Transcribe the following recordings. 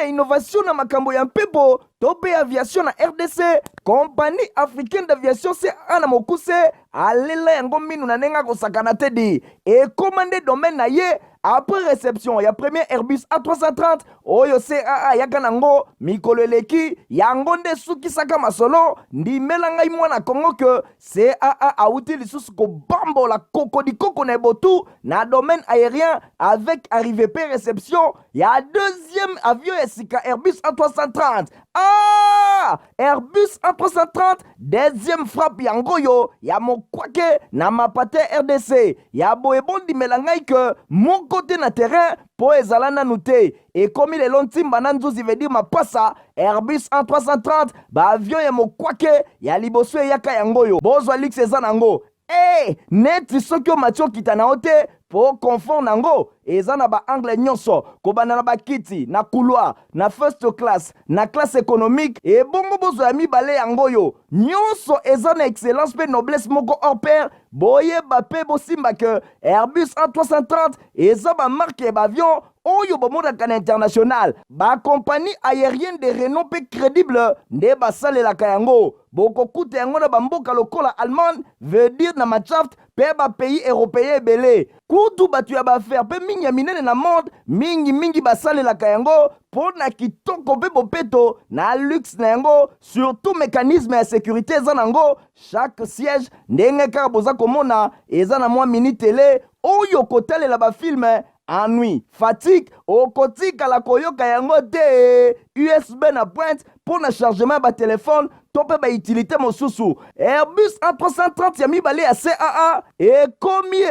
innovation na makambo ya mpepo tope aviation na RDC. Compagnie africaine d'aviation CAA na mokuse alela yango minu na nenga kosakana te di et commandé domaine na ye après réception ya premier Airbus A330 oyo CAA yaka nango mikolo eleki yango nde sukisaka masolo ndimela ngai mwana Kongo ke CAA auti lisusu kobambola koko na botu na domaine aérien avec arrivée pe réception ya deuxième avion esika Airbus A330. Airbus A330 deuxième frappe yango yo ya mokwake na mapate RDC ya boebondi melangai ke mon côté na terrain po ezala nanu te ekomi lelo ntimba na nzuzi veut dire mapasa Airbus A330 ba avion ya mokwake ya liboso eyaka yango yo bozwa lix eza nango neti soki omatio kita na ote po confort nango eza na ba angle nyonso kobanda na bakiti na couloir na first class na classe économique et bongo bozo ya mibale yango yo nyonso eza na excellence pe noblesse moko hors pair boyeba pe bosimba ke Airbus A330 eza ba marque ba avion oyo bomodaka na international ba compagnie aérienne de renom pe crédible nde basalelaka yango bokokuta yango na bamboka lokola Allemagne veut dire na Machaft pe ba pays européen ebele kutu batu ya baaffaire pe mingi ya minene na monde mingi basalelaka yango po na kitoko pe bopeto na luxe na yango surtout mécanisme ya sécurité eza nango chaque siège ndenge kaka boza komona eza na mwa mini télé oyo kotalela bafilme ennui, fatigue, okotika la koyoka yango te USB na pointe pour na chargement ba téléphone tope ba utilité mosusu Airbus A330 ya mibale ya CAA ekomi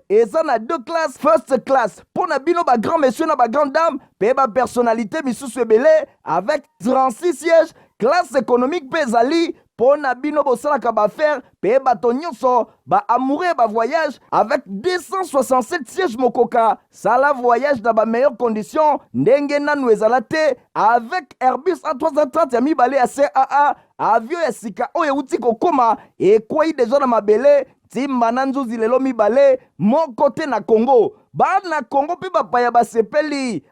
eza na deux classes first class pour na bino ba grand monsieur na ba grande dame pe ba personnalité misusu ebele avec 36 sièges classe économique pe ezali po na bino bosalaka baaffaire pe bato nyonso ba amoureux ba voyage avec 267 sièges mokoka sala voyage dans ba meilleures conditions ndenge nanu ezala te avec Airbus A330 ya mibale ya CAA avion ya sika oyo euti kokoma ekwei deja na mabele timba na nzuzi lelo mibale moko te na Congo bana Congo pe bapaya basepeli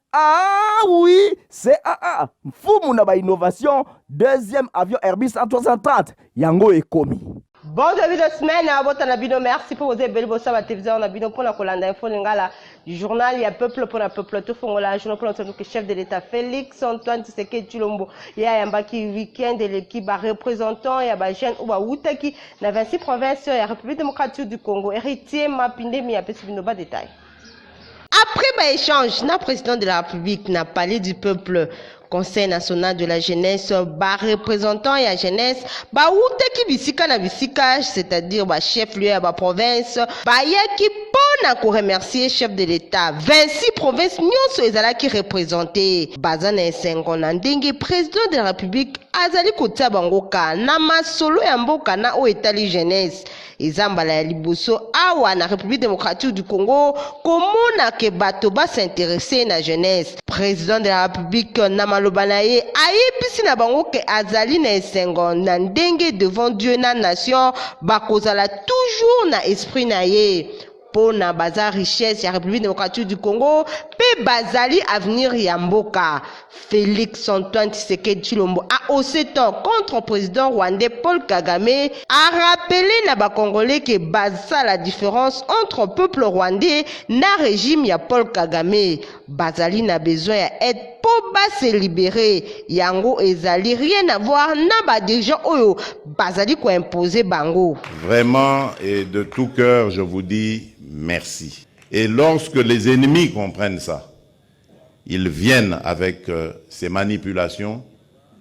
oui CAA mfumu na ba innovation deuxième avion Airbus A330 yango ekomi. Bon début de semaine à votre nabino, merci pour vos ébélés, vos sabbats télévision, nabino pour la colonne d'info, l'ingala du journal, il y a peuple pour la peuple, tout fond, la journal pour notre chef de l'État, Félix Antoine Tshisekedi Tshilombo, il y a un baki week-end de l'équipe représentant, il y a un jeune ou un Outaki, dans 26 provinces, il y a la République démocratique du Congo, héritier, Mapindemi, il y a pas de détails. Après l'échange, le président de la République n'a parlé du peuple. Conseil national de la jeunesse, ba représentant et la jeunesse, ba outeki bisika na bisika, c'est-à-dire ba chef lieu à ba province, ba yaki pona ko remercier chef de l'État. 26 provinces nyonso ezala ki représenté. Bazana esengo na ndenge président de la République azali kotia bangoka na masolo ya mboka na o etali jeunesse. Ezambala ya liboso awa na République démocratique du Congo komona ke bato ba s'intéresser na jeunesse. Président de la République na maloba na ye ayebisi na bango ke azali na esengo na ndenge devant Dieu na nation bakozala toujours na esprit na ye pour na baza richesse ya République démocratique du Congo pe bazali avenir ya mboka. Félix Antoine Tshisekedi Tshilombo a haussé ton contre le président rwandais Paul Kagame a rappelé na ba Congolais que baza la différence entre peuple rwandais na régime ya Paul Kagame. Bazali na besoin ya aide pour se libérer. Yango ezali rien à voir na ba dirigeant oyo bazali ko imposer bango. Vraiment et de tout cœur je vous dis merci. Et lorsque les ennemis comprennent ça, ils viennent avec ces manipulations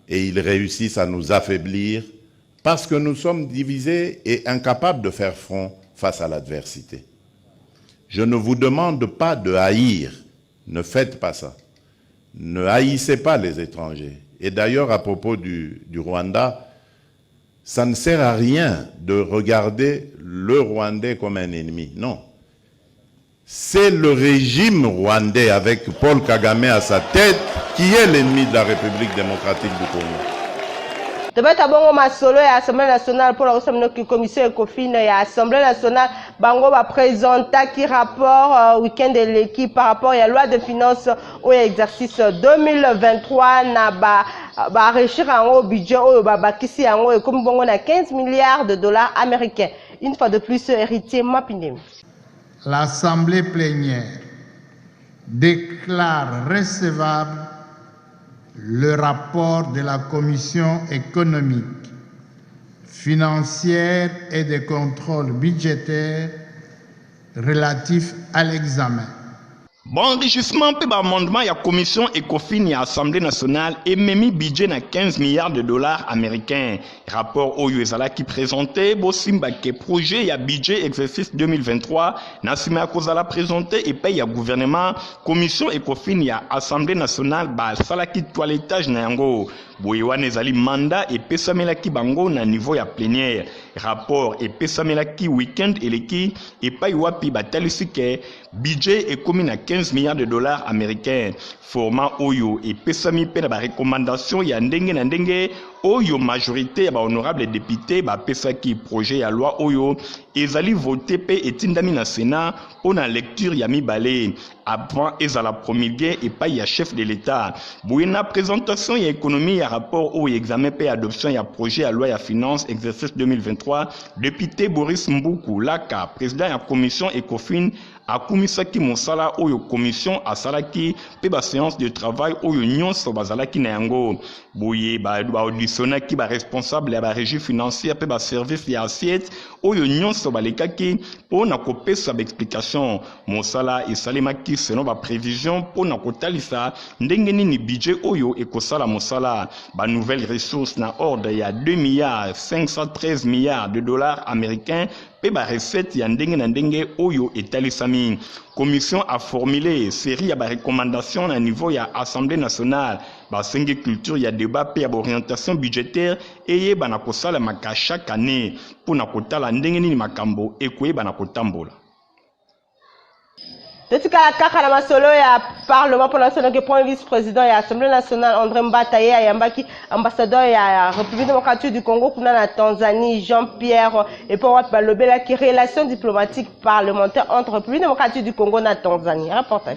et ils réussissent à nous affaiblir parce que nous sommes divisés et incapables de faire front face à l'adversité. Je ne vous demande pas de haïr, ne faites pas ça. Ne haïssez pas les étrangers. Et d'ailleurs, à propos du Rwanda, ça ne sert à rien de regarder le Rwandais comme un ennemi. Non. C'est le régime rwandais avec Paul Kagame à sa tête qui est l'ennemi de la République démocratique du Congo. Tebeta bongo masolo ya Assemblée nationale pour la commission ECOFIN ya Assemblée nationale bango va présenter qui rapport week-end de l'équipe par rapport à la loi de finances au exercice 2023 na ba réussir en budget au bakisi en comme bongo na 15 milliards de dollars américains. Une fois de plus, héritier Mapindem. L'Assemblée plénière déclare recevable le rapport de la Commission économique, financière et de contrôle budgétaire relatif à l'examen. Bon enrichissement pe amendement ya commission ECOFIN ya Assemblée nationale et memi budget na 15 milliards de dollars américains. Rapport au Ezala qui présentait bo simba ke projet ya budget exercice 2023 na sima kozala présenté et paye ya gouvernement commission ECOFIN ya Assemblée nationale ba salaki toilettage na yango. Boyewane ezali mandat et pesamelaki bango na niveau ya plénière. Rapport et pesamelaki week-end eleki et paye wapi batalisi ke budget et commune à 15 milliards de dollars américains. Format Oyo et Pesami pe na ba recommandation ya ndenge na ndenge Oyo majorité ya ba honorable député ba pesaki projet ya loi Oyo ezali voté pe etindami na Sénat pour na lecture ya mibale avant ezala promulgué et pas ya chef de l'État. Bouina présentation ya économie ya rapport au examen pe adoption ya projet ya loi ya finance exercice 2023 député Boris Mboukou Laka président ya commission ECOFIN akumisaki mosala oyo commission asalaki pe ba séance de travail oyo nyonso bazalaki na yango boye ba auditionnaki ba responsable ya ba régie financière pe ba service ya assiette oyo nyonso balekaki pona kopesa ba explication mosala esalemaki selon ba prévision pona kotalisa ndenge nini budget oyo ekosala mosala ba nouvelles ressources na ordre ya 2 milliards 513 milliards de dollars américains pe ba recette ya ndenge na ndenge oyo etalisami. Commission a formulé série ya ba recommandation na niveau ya Assemblée nationale ba sengi culture ya débat pe ya orientation budgétaire eye bana kosala maka chaque année pour na kotala ndenge nini makambo ekoye bana kotambola. Totika kaka na masolo ya parlement pour l'instant que point vice-président ya Assemblée nationale André Mbata ye ayambaki ambassadeur ya République démocratique du Congo kuna na Tanzanie Jean-Pierre et pour balobela qui relations diplomatiques parlementaires entre République démocratique du Congo na Tanzanie. Reportage.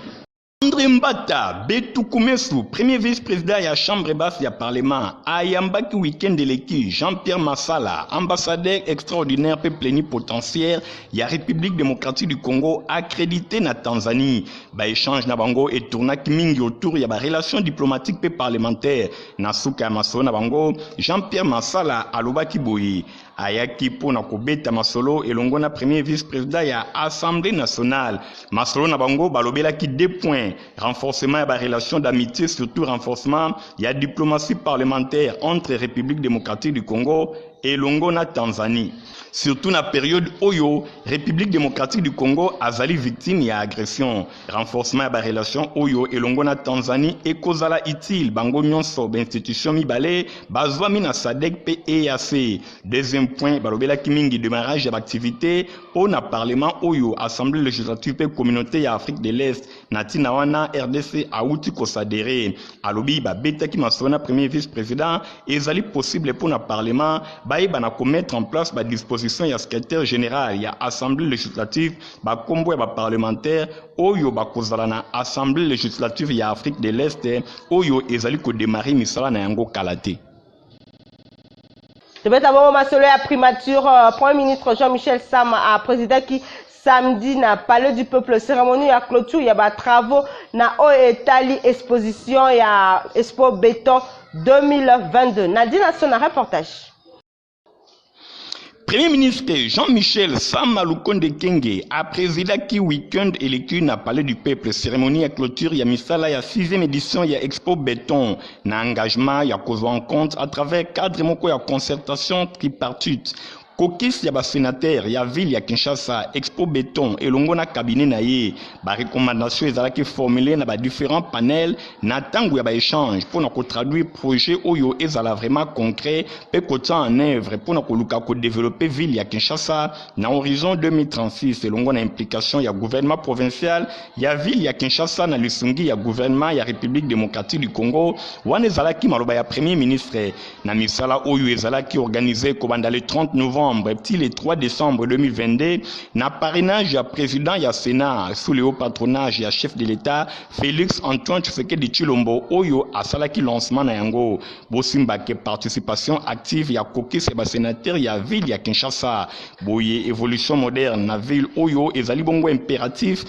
André Mbata, Betou Koumesu, premier vice-président ya chambre basse ya parlement, ayambaki week-end de l'équipe Jean-Pierre Massala, ambassadeur extraordinaire pe plénipotentiaire ya République démocratique du Congo accrédité na Tanzanie. Ba échange na bango et tournaki mingi autour ya ba relations diplomatiques pe parlementaires. Na suka masolo na bango, Jean-Pierre Massala alobaki boyi. Ayaki pona kobeta masolo elongo na premier vice-président ya Assemblée nationale. Masolo na bango balobelaki 2 points. Renforcement ya ba relation d'amitié, surtout renforcement ya diplomatie parlementaire entre République démocratique du Congo et Longo na Tanzanie. Surtout na période Oyo, République démocratique du Congo azali victime ya agression. Renforcement ya ba relation Oyo et Longo na Tanzanie et kozala utile bango nyonso ba institution mibale bazwami na SADC pe EAC. Deuxième point, balobela kimingi démarrage ya activité pour na parlement Oyo, Assemblée législative pe communauté ya Afrique de l'Est na tina wana RDC auti kosadere. Alobi ba beta ki masona premier vice-président ezali possible pour na parlement ba na commettre en place ba disposition ya secrétaire général ya Assemblée législative ba kombo ya ba parlementaire oyo ba kozala na Assemblée législative ya Afrique de l'Est oyo ezali ko démarrer misala na yango kalate. Debeta bon masolo ya primature Premier ministre Jean-Michel Sama a président qui samedi na palais du peuple cérémonie ya clôture ya ba travaux na o etali exposition ya Expo Béton 2022. Nadine son reportage. Premier ministre Jean-Michel Sama Lukonde Kenge a présidé qui week-end électu na palais du peuple cérémonie à clôture ya misala ya 6e édition ya Expo Béton na engagement ya kozwa en compte à travers cadre moko ya concertation tripartite. Kokis ya ba sénateur ya ville ya Kinshasa Expo Béton elongo na cabinet na ye ba recommandation ezalaki formulé na ba différents panels na tango ya ba échange pour na ko traduire projet oyo ezala vraiment concret pe kota en œuvre pour na ko luka ko développer ville ya Kinshasa na horizon 2036 elongo na implication ya gouvernement provincial ya ville ya Kinshasa na lisungi ya gouvernement ya République démocratique du Congo wana ezalaki maloba ya premier ministre na misala oyo ezalaki organisé ko banda le 30 novembre novembre petit le 3 décembre 2022 na parrainage ya président ya Sénat sous le haut patronage ya chef de l'État Félix Antoine Tshisekedi Tshilombo oyo asalaki lancement na yango bosimba ke participation active ya kokisi ba sénateur ya ville ya Kinshasa boye évolution moderne na ville oyo ezali bongo impératif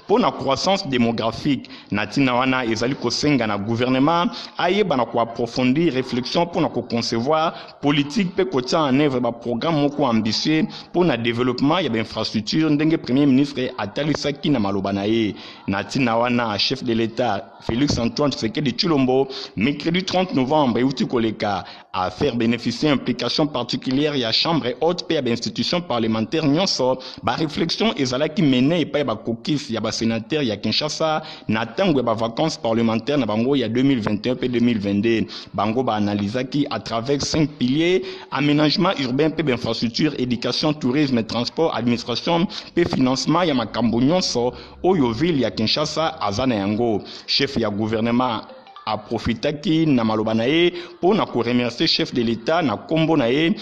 pour la croissance démographique natina wana ezali kosenga na gouvernement ayeba na ko approfondir réflexion pour na ko concevoir politique pe kotia en œuvre ba programme moko ambitieux pour na développement ya infrastructure ndenge premier ministre atalisaki na maloba na ye natina wana chef de l'État Félix Antoine Tshisekedi Tshilombo mercredi 30 novembre euti koleka à faire bénéficier implication particulière ya chambre haute pe ya institution parlementaire nyonso ba réflexion ezalaki mené et pa ba kokis ya ba sénateur ya Kinshasa na tango ya ba vacances parlementaires na bango ya 2021 pe 2022 bango ba analysaki à travers 5 piliers aménagement urbain pe infrastructure éducation tourisme transport administration pe financement ya makambo nyonso oyo ville ya Kinshasa azana yango chef ya gouvernement a profitaki na maloba na ye pour na ko remercier chef de l'État na kombo na ye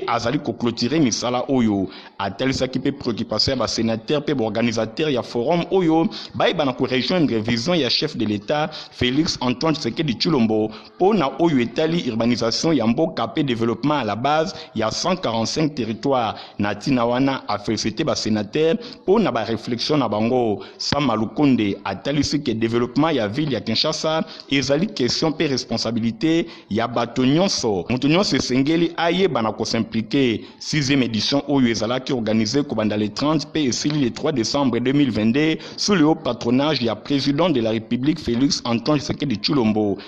azali ko clôturer misala oyo atalisaki pe préoccupation ba sénateur pe organisateur ya forum oyo ba na ko rejoindre vision ya chef de l'État Félix Antoine Tshisekedi Tshilombo pour na oyo etali urbanisation ya mboka pe développement à la base ya 145 territoires na tina wana a félicité ba sénateur pour na ba réflexion na bango Sama Lukonde atalisi ke développement ya ville ya Kinshasa ezali question pe responsabilité ya bato nyonso moto nyonso esengeli ayeba na ko s'impliquer 6e édition oyo ezalaki organisé kobanda le 30 pe esili le 3 décembre 2022 sous le haut patronage ya président de la République Félix Antoine Tshisekedi Tshilombo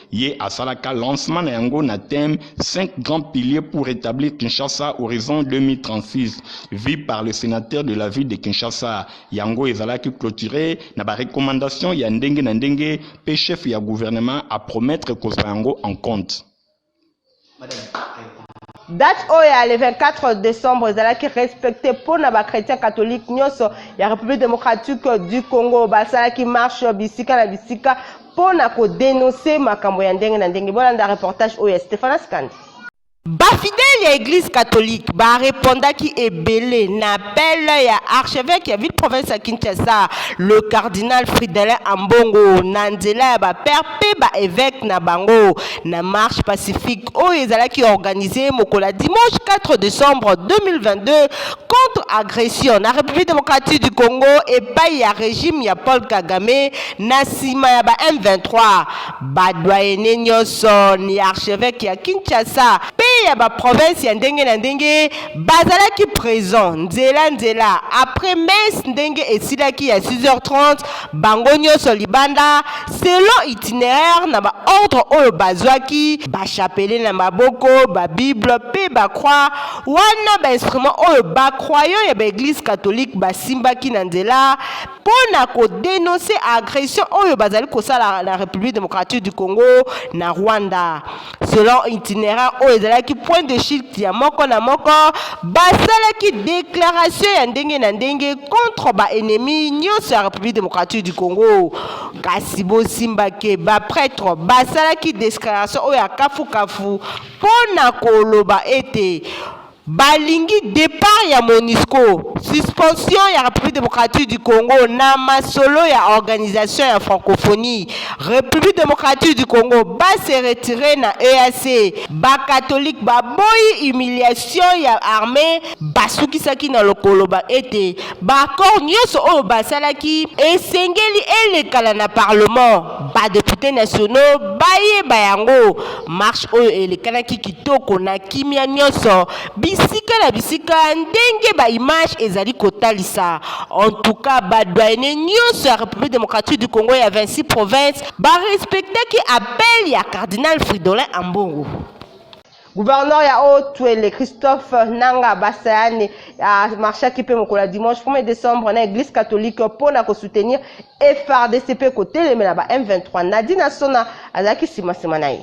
asalaka lancement na yango na thème 5 grands piliers pour rétablir Kinshasa horizon 2036 vu par le sénateur de la ville de Kinshasa yango ezalaki clôturé na ba recommandation ya ndenge na ndenge pe chef ya gouvernement à promettre kozwa yango en compte. Date oya le 24 décembre ezalaki respecté pour na ba chrétien catholique nyonso ya République démocratique du Congo basalaki marche bisika na bisika pour na ko dénoncer makambo ya ndenge na ndenge bolanda reportage oya Stéphane Skandi. Bafidèle ya église catholique ba répondaki ebele na appel ya archevêque ya ville province ya Kinshasa le cardinal Fridolin Ambongo na nzela ya ba père pe ba évêque na bango na marche pacifique oyo ezalaki organisé mokola dimanche 4 décembre 2022 contre agression na République démocratique du Congo et epai ya régime ya Paul Kagame na sima ya ba M23 ba doyenne nyonso ni archevêque ya Kinshasa pe ya ba province ya ndenge na ndenge bazalaki présent nzela après messe ndenge esilaki ya 6h30 bango nyonso libanda selon itinéraire na ba ordre oyo bazwaki ba chapelet na maboko ba bible pe ba croix wana ba instrument oyo ba croyant ya ba église catholique basimbaki na nzela pona ko dénoncer agression oyo bazali kosala la République démocratique du Congo na Rwanda selon itinéraire oyo ezalaki point de chute ya moko na moko basalaki déclaration ya ndenge na ndenge contre ba ennemi nyonso ya République démocratique du Congo kasi bosimbake ba prêtre basalaki déclaration oyo ya kafu pona koloba ete balingi départ ya MONUSCO suspension ya République démocratique du Congo na masolo ya organisation ya francophonie République démocratique du Congo ba se retirer na EAC ba catholique ba boyi humiliation ya armée basukisaki na lokolo ba ete ba accord nyonso oyo basalaki esengeli elekala na parlement ba députés nationaux bayeba yango marche oyo elekanaki kitoko na kimia nyonso bisika na bisika ndenge ba image ezali kotalisa en tout cas ba doyenne nyonso ya République démocratique du Congo ya 26 provinces ba respectaki appel ya cardinal Fridolin Ambongo. Gouverneur ya Haut-Ouele Christophe Nanga Basayane a marché qui peut mokola dimanche 1er décembre na église catholique pour na ko soutenir FRDCP côté le melaba M23 Nadina Sona azaki sima naye.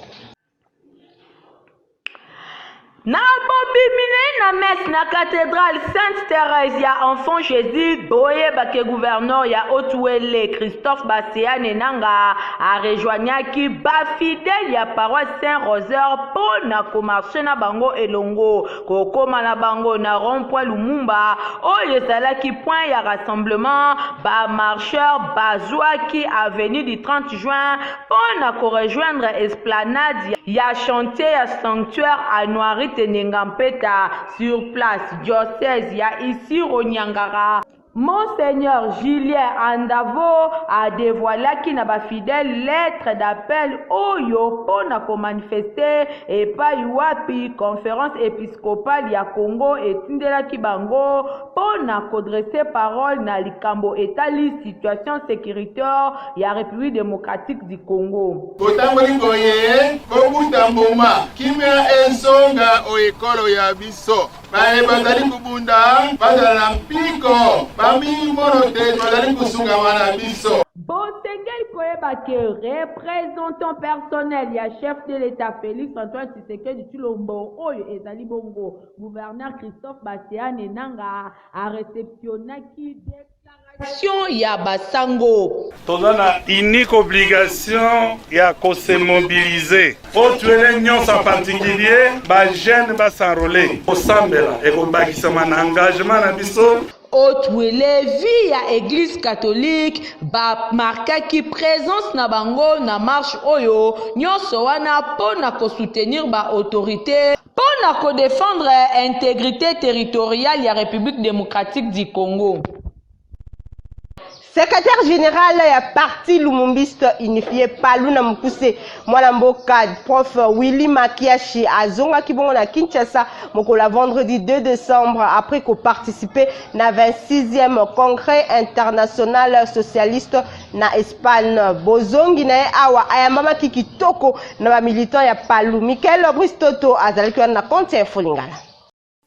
Na bobimine na messe na cathédrale Sainte-Thérèse ya Enfant Jésus boye bake gouverneur ya Otuele Christophe Baseane nanga a rejoignaki ba fidèle ya paroisse Saint-Rosaire pour na komarche na bango elongo kokoma na bango na rond-point Lumumba oyo ezalaki point ya rassemblement ba marcheur bazwaki avenue du 30 juin pour na ko rejoindre esplanade ya chantier ya sanctuaire à Noiri Tenengampeta sur place diocèse ya ici Ronyangara. Monseigneur Julien Andavo a dévoilé qu'il n'a pas fidèle lettre d'appel Oyo pour na manifester et pas yuapi conférence épiscopale ya Congo et Tindela Kibango pour na dresser parole na likambo etali situation sécuritaire ya République démocratique du Congo. Otamboli koye kokutamboma kimia ensonga o ekolo ya biso bae bazali kubunda bazala na mpiko bami morote bazali kusunga wana biso. Bosengel koyeba ke représentant personnel ya chef de l'État Félix Antoine Tshisekedi Tshilombo oyo ezali bongo gouverneur Christophe Baseane nanga a réceptionnaki déclaration ya basango. Tozana unique obligation ya ko se mobiliser. Otuele nyonso en particulier ba jeune ba s'enrôler. Osambela et ko bakisama na engagement na biso. Otuele via église catholique ba marquaki présence na bango na marche oyo nyonso wana pona ko soutenir ba autorité pona ko défendre intégrité territoriale ya République démocratique du Congo. Secrétaire général ya parti Lumumbiste unifié Paluna Mukuse Mwanamboka prof Willy Makiashi azonga kibongo na Kinshasa mokola vendredi 2 décembre après qu'on participé na 26e congrès international socialiste na Espagne. Bozongi na awa ayamama kikitoko na ba militant ya Palu. Michael Bristoto azalaki na compte ya Folingala.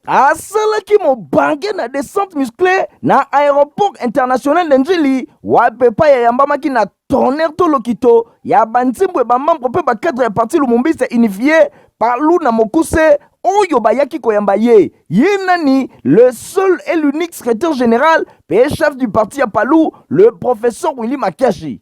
Asalaki mobange na descente musclée na aéroport international Njili wapepa ya yambamaki na tonnerre to lokito ya bantimbwe ba membre pe ba cadre ya parti Lumumbiste unifié Palu na Mokuse oyo bayaki koyamba ye nani le seul et l'unique secrétaire général et chef du parti à Palu le professeur Willy Makiashi.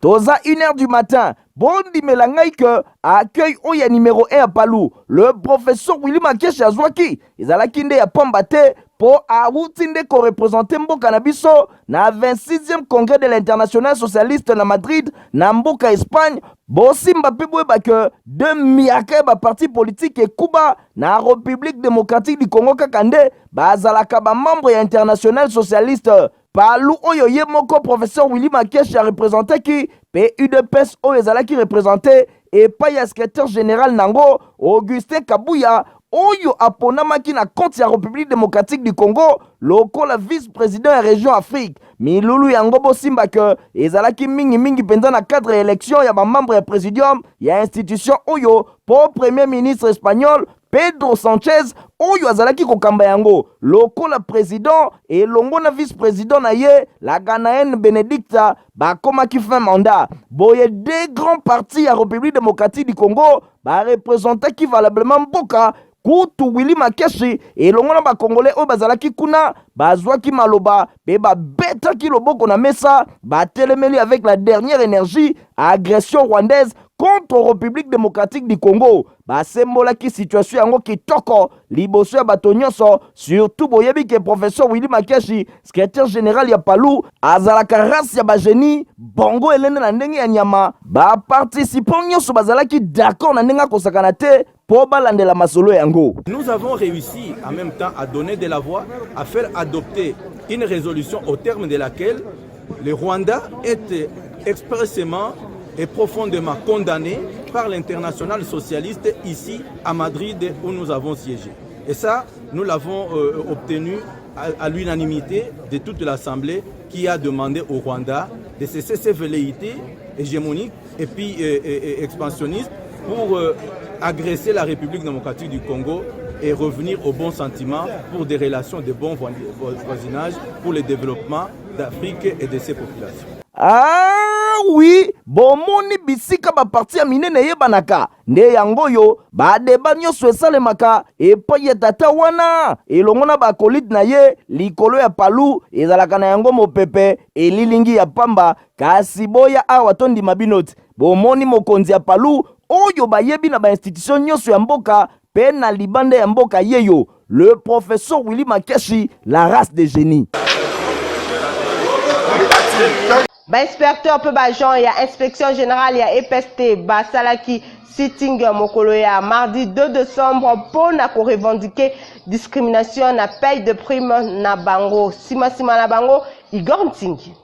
Toza 1h du matin, Bondi Melangai que accueille Oya numéro 1 à Palu, le professeur Willy Makiashi Azwaki, Izalakinde ya Pambate, pour Aoutinde ko représenter Mboka na biso na 26e congrès de l'international socialiste na Madrid, na Mboka Espagne, Bosimba Pebweba que de miaka ba parti politique et Cuba na République démocratique du Congo kakande, bazalaka ba membre ya international socialiste. Palu oyo ye moko professeur Willy Makiashi a représenté qui PUDPS oyo ezalaki représenté et pas ya secrétaire général nango Augustin Kabuya oyo aponamaki na compte ya République démocratique du Congo lokola vice-président ya région Afrique. Milulu yango bosimba que ezalaki mingi pendant na cadre élection ya ba membre ya présidium ya institution oyo pour premier ministre espagnol Pedro Sanchez oyo azalaki kokamba yango lokola président et longo na vice-président na ye la Ghanéenne Benedicta bakomaki fin mandat. Boye deux grands partis à République démocratique du Congo ba représenter qui valablement Mboka kutu Willy Makiashi et longo na ba congolais oyo bazalaki kuna bazwaki maloba pe ba betaki loboko na mesa ba telemeli avec la dernière énergie agression rwandaise contre la République démocratique du Congo. Basembola ki situation yango kitoko liboso ya bato nyonso surtout boyebi ke professeur Willy Makiashi secrétaire général ya Palu azalaka race ya bajeni bongo elende na ndenge ya nyama ba participants nyonso bazalaki d'accord na ndenge kosakana te po balandela masolo yango. Nous avons réussi en même temps à donner de la voix, à faire adopter une résolution au terme de laquelle le Rwanda est expressément et profondément condamné par l'international socialiste ici à Madrid où nous avons siégé. Et ça, nous l'avons obtenu à l'unanimité de toute l'Assemblée qui a demandé au Rwanda de cesser ses velléités hégémoniques et puis expansionnistes pour agresser la République démocratique du Congo et revenir au bon sentiment pour des relations de bon voisinage pour le développement d'Afrique et de ses populations. Ah awi bomoni bisika baparti ya minene yebanaka nde yango yo badeba nyonso esalemaka epai ya tata wana elongo na bakolite na ye likolo ya palu ezalaka na yango mopepe elilingi ya pamba kasi boya awa tondima bino te bomoni mokonzi ya palu oyo bayebi na bainstitution nyonso ya mboka pe na libanda ya mboka yeyo le professeur Willy Makeshi la race de génie. Inspecteur peu agent il y a inspection générale il y a EPST basalaki sitting mokolo ya mardi 2 décembre pour na ko revendiquer discrimination na paye de prime na bango sima na bango Igor Ntingi.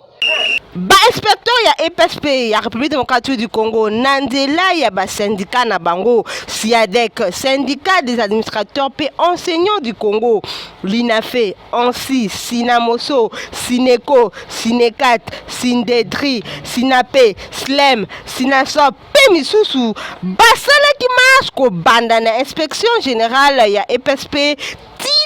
Inspecteur ya EPSP ya République démocratique du Congo nandela ya ba syndicat na bango SIADEC syndicat des administrateurs et enseignants du Congo l'INAFE ANSI Sinamoso Sineco Sinecat Sindedri Sinape SLEM Sinasop pe misusu basalaki masko banda na inspection générale ya EPSP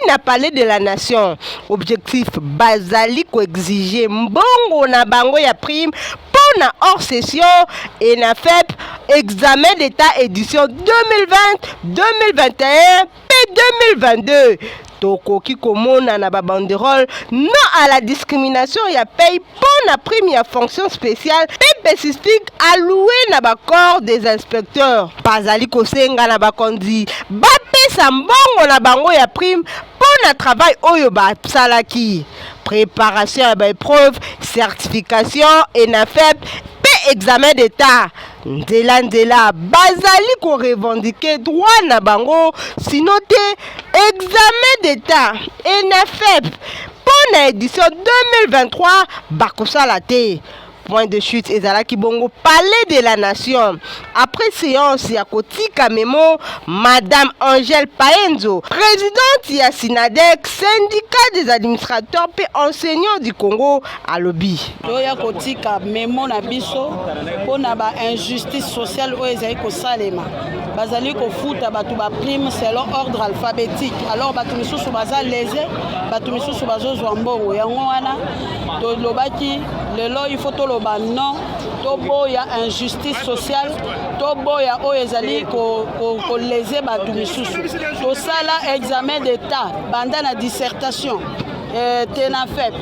n'a parlé de la nation. Objectif basali ko exiger mbongo na bango ya prime pour na hors session et na FEP examen d'état édition 2020-2021 et 2022. Tokoki komona na ba banderole non à la discrimination ya paye pour na prime ya fonction spéciale et spécifique alloué na ba corps des inspecteurs. Bazali kosenga na ba kondi ba pesa mbongo na bango ya prime pour na travail oyo ba salaki. Préparation à ba épreuve, certification et na FEP examen d'état. Ndela bazali ko revendiquer droit na bango sinon te examen d'état et na FEP pour na édition 2023 bakosala te. Point de chute ezalaki bongo palais de la nation. Après séance ya kotika memo Madame Angèle Paenzo, présidente ya Sinadec, syndicat des administrateurs et enseignants du Congo à lobby. Toya kotika memo na biso pona ba injustice sociale o ezali ko salema. Bazali ko futa batu ba prime selon ordre alphabétique. Alors batu misusu baza lésé, batu misusu bazo zwa mbongo yango wana to lobaki lelo il faut to loba non tobo ya injustice sociale tobo ya o ezali ko lésé batu misusu to sala examen d'état banda na dissertation tena FEP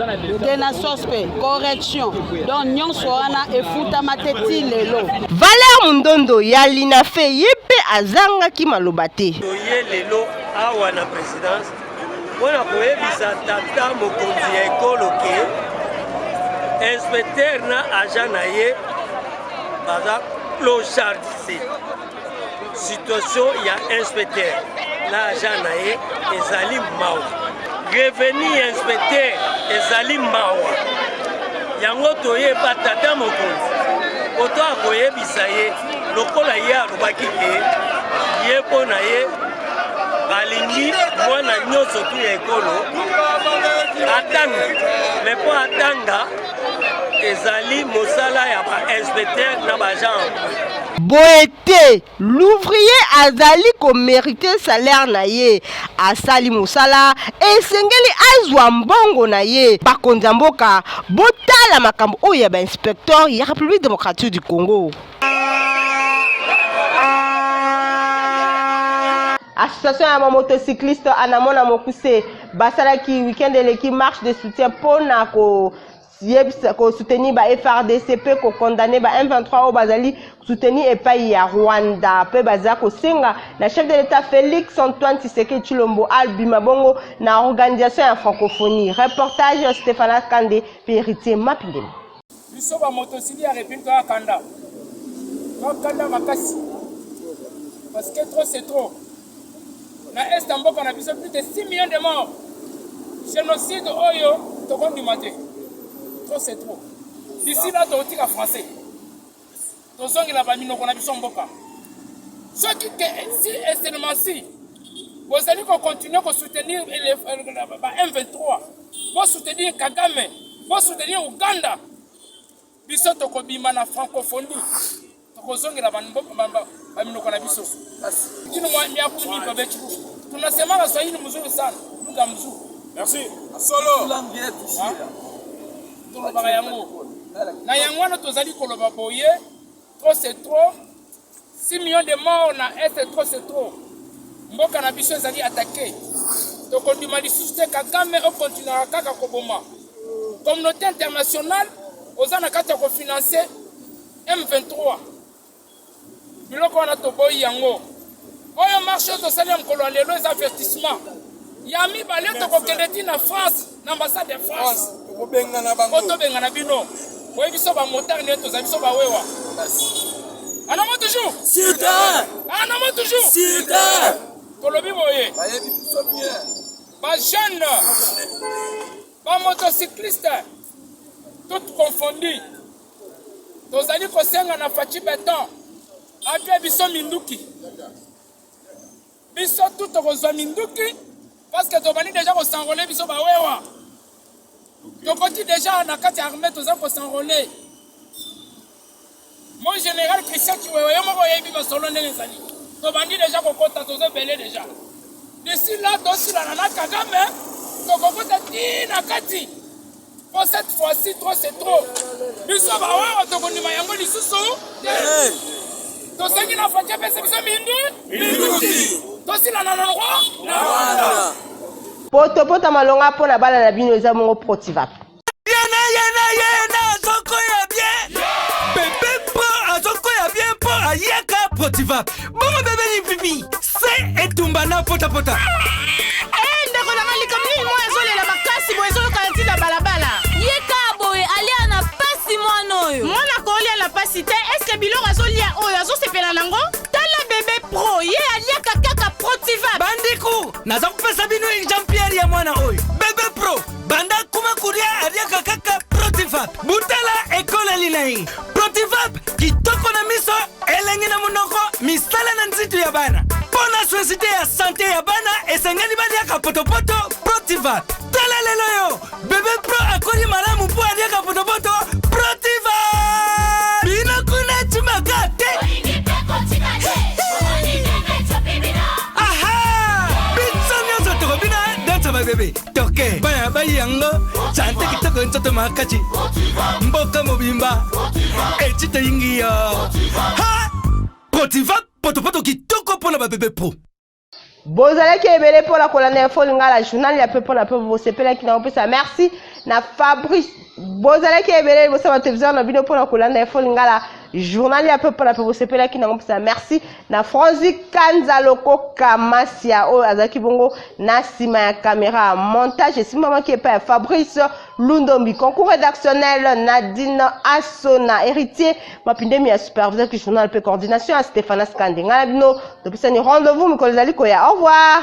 tena sospe correction donc nyonso wana efuta mateti lelo Valère Mundondo ya l'INAFE yepe azanga ki maloba te ye lelo awa na présidence wana koyebisa tata mokonzi ya ekolo ke inspecteur na agent na ye baza clochardisé situation ya inspecteur na agent na ye ezali mawa revenu inspecteur ezali mawa yango toyeba tata mokonzi oto akoyebisa ye lokola ye alobaki ke ye mpo na ye balingi mwana nyonso tu ya ekolo atanga me mpo atanga ezali mosala ya ba-inspecteur na bagent boete l'ouvrier azali ko mériter salaire na ye asali mosala esengeli azwa mbongo na ye bakonzi ya mboka botala makambo oyo ya bainspecteur ya République démocratique du Congo. Association ya motocycliste anamona mokuse basalaki week-end eleki marche de soutien pona ko soutenir ba FRDC pe ko condamner ba M23 au bazali soutenir epai ya Rwanda pe baza ko senga na chef de l'état Félix Antoine Tshisekedi Tshilombo albima bongo na organisation ya francophonie. Reportage Stéphane Kande pe héritier Mapindem. Biso ba motocycliste ya repinka kanda. Kanda makasi. Parce que trop c'est trop. Na est en boka na biso plus de 6 millions de morts. Génocide oyo tokon du matin. Trop c'est trop. D'ici là totika français. Tozongi la bamino kona biso mboka. Ceux qui si extrêmement si vous allez continuer à soutenir les M23. Vous soutenir Kagame, vous soutenir Ouganda. Biso tokobima na francophonie. Tokozongi la bamino kona biso. Kino mwa miakuni babechu. Tunasema la Swahili mzuri sana. Lugha mzuri. Merci. Solo. Tulobaka yango. Na yangwana tozali koloba boye, trop c'est trop. 6 millions de morts na est trop c'est trop. Mboka na biso ezali attaqué. Tokondima lisusu te Kagame okontinua kaka koboma. Communauté internationale oza na kati ya kofinancer M23. Biloko wana toboyi yango. Oyo marché tosali ya mokolo ya lelo eza avertissement. Ya mibale tokokende ti na France, na ambassade ya France. Tobengana bino. Oyo biso bamotare nde tozali biso bawewa. Anamo toujours Anamo toujours Tolobi boye ba jeune ba motocycliste tout confondu tozali kosenga na faci beton apia biso minduki biso tout kozwa minduki parce que tobani déjà kosenrole biso bawewa tokoti déjà na kati armée tozali kosenrole. Mon général Christian Chiwewe, yo moko yebi ba solo ndenge ezali. To bandi déjà kokota tozo belé déjà. D'ici là dosi la nana Kagame, to kokota ti na kati. Pour cette fois-ci trop c'est trop. Biso ba wa to kondima yango lisusu. To sengi na fatia pese biso mindu. Dosi la nana roi na Rwanda. Poto malonga pona bala na bino eza mongo Protivap. Yena zoko ya bien. Bébé pro azoko ya bien po ayaka Protivap. Bongo bébé ni pipi. C'est etumbana pota. Ndeko na malika mini mo ezolela makasi bo ezo kanti la balabala. Yeka boy ali ana pasi mwana oyo. Mwana ko ali ala pasi te. Est-ce que biloko azolia oyo azosepela nango? Tala bébé pro ye aliaka kaka Protivap. Bandiku naza kupesa bino Jean-Pierre ya mwana oyo. Bébé pro banda kuma kuria aliaka kaka Protivap. Butala ekola linai. Protivap kitoko na miso elengi na munoko misala na nzitu ya bana. Pona société ya santé ya bana esengeli baliaka potopoto Protivap. Tala lelo yo bébé pro akori malamu po aliaka potopoto Protivap. Bina kuna chimakate. Aha! Bitsonya zoto bina dansa ba bébé. Toke baya bayango chante kitoko nzoto makachi. Mboka mobimba echite ingi yo. Ha! Protivap potopoto kitoko pona ba bébé pro. Bozalaki ebele pour la kolanda info lingala journal ya peu pour la peu vous sepela qui na opesa merci na Fabrice. Bozalaki ebele bosa ba télévision na bino pour la kolanda info lingala journal ya peu pour la peu vous sepela qui na opesa merci na Franzi Kanzaloko Kamasia o azaki bongo na sima ya caméra montage sima qui est pas Fabrice Lundombi concours rédactionnel Nadine Asona héritier mapindemi ya superviseur du journal pe coordination à Stéphane Skandinga bino depuis ça ni rendez-vous mikolezali koya au revoir.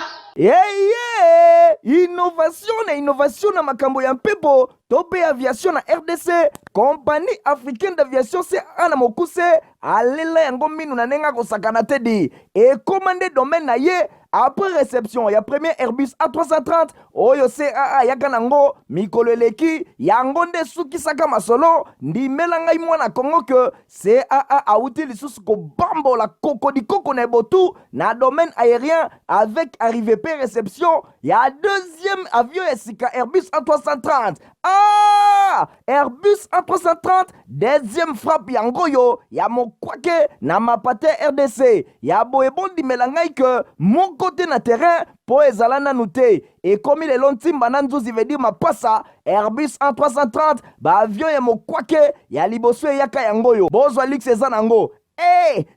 Innovation na makambo ya mpepo tope aviation na RDC compagnie africaine d'aviation c'est ana mokuse alela yango minu na nenga kosakana tedi et commandé domaine na ye après réception ya premier Airbus A330 oyo CAA yaka nango mikolo eleki yango nde sukisaka masolo ndimela ngai mwana Kongo que CAA auti lisusu ko bambola koko na botu na domaine aérien avec arrivée pe réception ya deuxième avion esika Airbus A330. Airbus A330 deuxième frappe yango yo ya mokwake na mapate RDC ya boebondi melangai que mon côté na terrain po ezala nanu te et comme il est lontimba na nzuzi veut dire mapasa Airbus A330 ba avion ya mokwake ya liboso yaka yango yo bozwa lix eza nango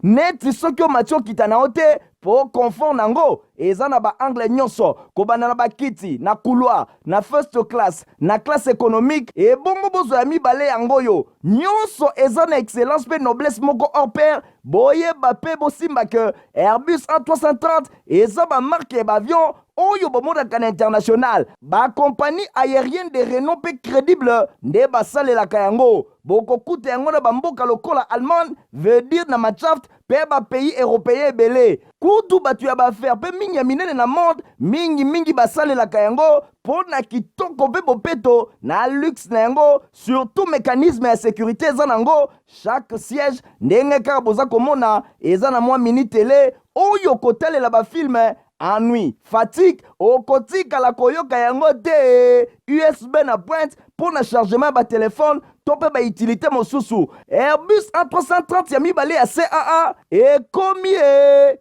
neti soki o matio kita na ote po confort nango eza na ba angle nyonso kobana na bakiti na couloir na first class na classe économique et bongo bozo ya mibale yango yo nyonso eza na excellence pe noblesse moko hors pair boyeba pe bosimba que Airbus A330 eza ba marque ba avion oyo bomodaka na international ba compagnie aérienne de renom pe crédible nde basalelaka yango bokokuta yango na bamboka lokola Allemagne veut dire na Machaft pe ba pays européen ebele kutu batu ya baaffaire pe mingi ya minene na monde mingi basalelaka yango po na kitoko pe bopeto na luxe na yango surtout mécanisme ya sécurité eza nango chaque siège ndenge kaka boza komona eza na mwa mini télé oyo kotalela bafilme ennui, fatigue, okotika la koyoka yango te USB na pointe pour le chargement ba téléphone to mpe bautilité mosusu. Airbus A330 ya mibale ya CAA ekomi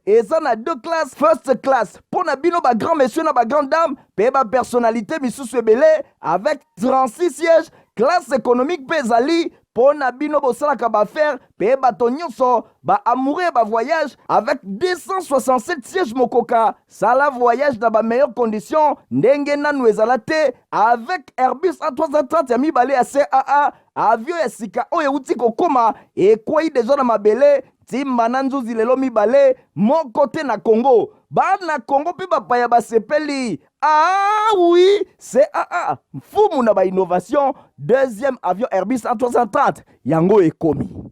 eza na 2 classes first class mpo na bino grand messieurs na grande dame mpe personnalité misusu ebele avec 36 sièges. Classe économique mpe ezali mpo na bino bosalaka baaffaire mpe bato nyonso baamoureux ya voyage avec 267 sièges mokoka. Sala voyage na meilleures conditions ndenge nanu ezala te avec Airbus A330 ya mibale ya CAA. Avion ya sika oyo euti kokoma ekwei deja na mabele timba na nzuzi lelo mibale moko te na Congo. Bana Congo mpe bapaya basepeli. Ah oui, CAA mfumu na innovation. Deuxième avion Airbus A330 yango ekomi.